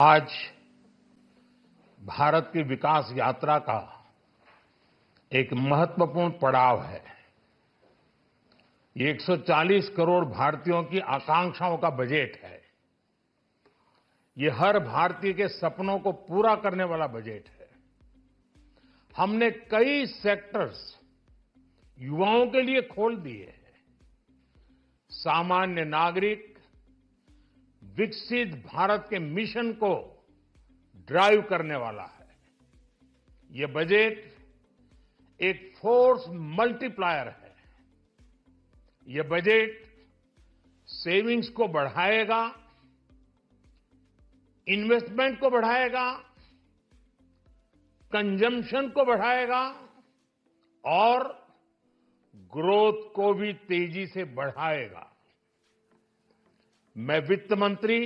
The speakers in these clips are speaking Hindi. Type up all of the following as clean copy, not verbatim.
आज भारत की विकास यात्रा का एक महत्वपूर्ण पड़ाव है। ये 140 करोड़ भारतीयों की आकांक्षाओं का बजट है। ये हर भारतीय के सपनों को पूरा करने वाला बजट है। हमने कई सेक्टर्स युवाओं के लिए खोल दिए हैं। सामान्य नागरिक विकसित भारत के मिशन को ड्राइव करने वाला है। ये बजट एक फोर्स मल्टीप्लायर है। ये बजट सेविंग्स को बढ़ाएगा, इन्वेस्टमेंट को बढ़ाएगा, कंजम्पशन को बढ़ाएगा और ग्रोथ को भी तेजी से बढ़ाएगा। मैं वित्त मंत्री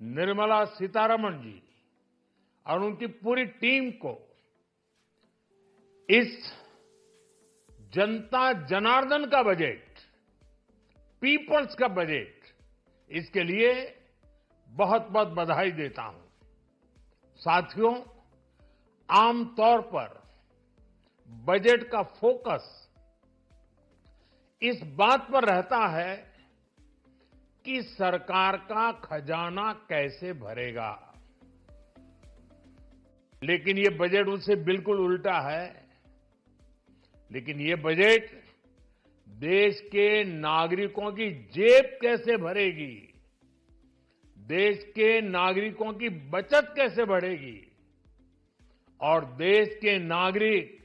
निर्मला सीतारमण जी और उनकी पूरी टीम को इस जनता जनार्दन का बजट, पीपल्स का बजट, इसके लिए बहुत बहुत बधाई देता हूं। साथियों, आमतौर पर बजट का फोकस इस बात पर रहता है कि सरकार का खजाना कैसे भरेगा, लेकिन ये बजट उससे बिल्कुल उल्टा है। लेकिन ये बजट देश के नागरिकों की जेब कैसे भरेगी, देश के नागरिकों की बचत कैसे बढ़ेगी और देश के नागरिक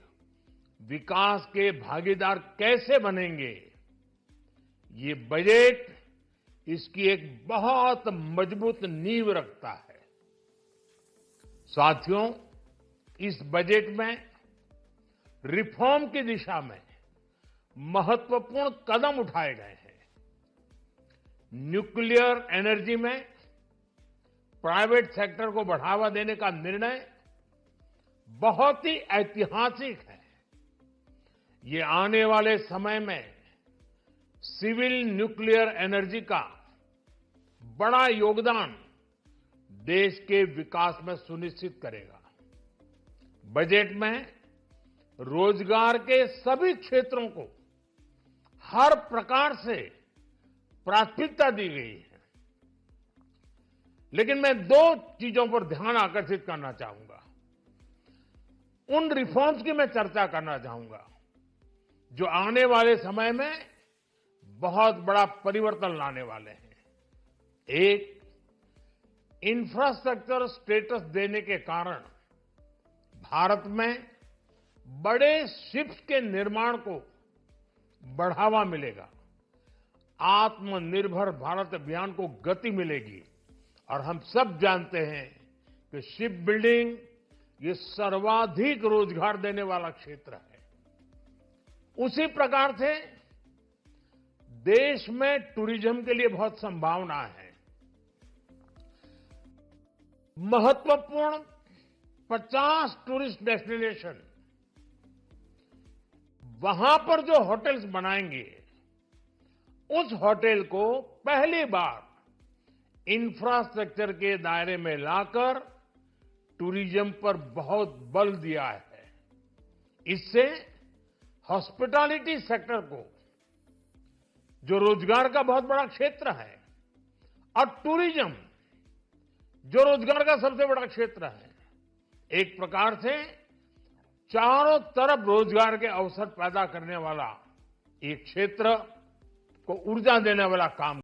विकास के भागीदार कैसे बनेंगे, ये बजट इसकी एक बहुत मजबूत नींव रखता है। साथियों, इस बजट में रिफॉर्म की दिशा में महत्वपूर्ण कदम उठाए गए हैं। न्यूक्लियर एनर्जी में प्राइवेट सेक्टर को बढ़ावा देने का निर्णय बहुत ही ऐतिहासिक है। ये आने वाले समय में सिविल न्यूक्लियर एनर्जी का बड़ा योगदान देश के विकास में सुनिश्चित करेगा। बजट में रोजगार के सभी क्षेत्रों को हर प्रकार से प्राथमिकता दी गई है। लेकिन मैं दो चीजों पर ध्यान आकर्षित करना चाहूंगा। उन रिफॉर्म्स की मैं चर्चा करना चाहूंगा जो आने वाले समय में बहुत बड़ा परिवर्तन लाने वाले हैं। एक, इंफ्रास्ट्रक्चर स्टेटस देने के कारण भारत में बड़े शिप्स के निर्माण को बढ़ावा मिलेगा। आत्मनिर्भर भारत अभियान को गति मिलेगी और हम सब जानते हैं कि शिप बिल्डिंग ये सर्वाधिक रोजगार देने वाला क्षेत्र है। उसी प्रकार से देश में टूरिज्म के लिए बहुत संभावना है। महत्वपूर्ण 50 टूरिस्ट डेस्टिनेशन, वहां पर जो होटल्स बनाएंगे, उस होटल को पहली बार इंफ्रास्ट्रक्चर के दायरे में लाकर टूरिज्म पर बहुत बल दिया है। इससे हॉस्पिटैलिटी सेक्टर को, जो रोजगार का बहुत बड़ा क्षेत्र है, और टूरिज्म जो रोजगार का सबसे बड़ा क्षेत्र है, एक प्रकार से चारों तरफ रोजगार के अवसर पैदा करने वाला एक क्षेत्र को ऊर्जा देने वाला काम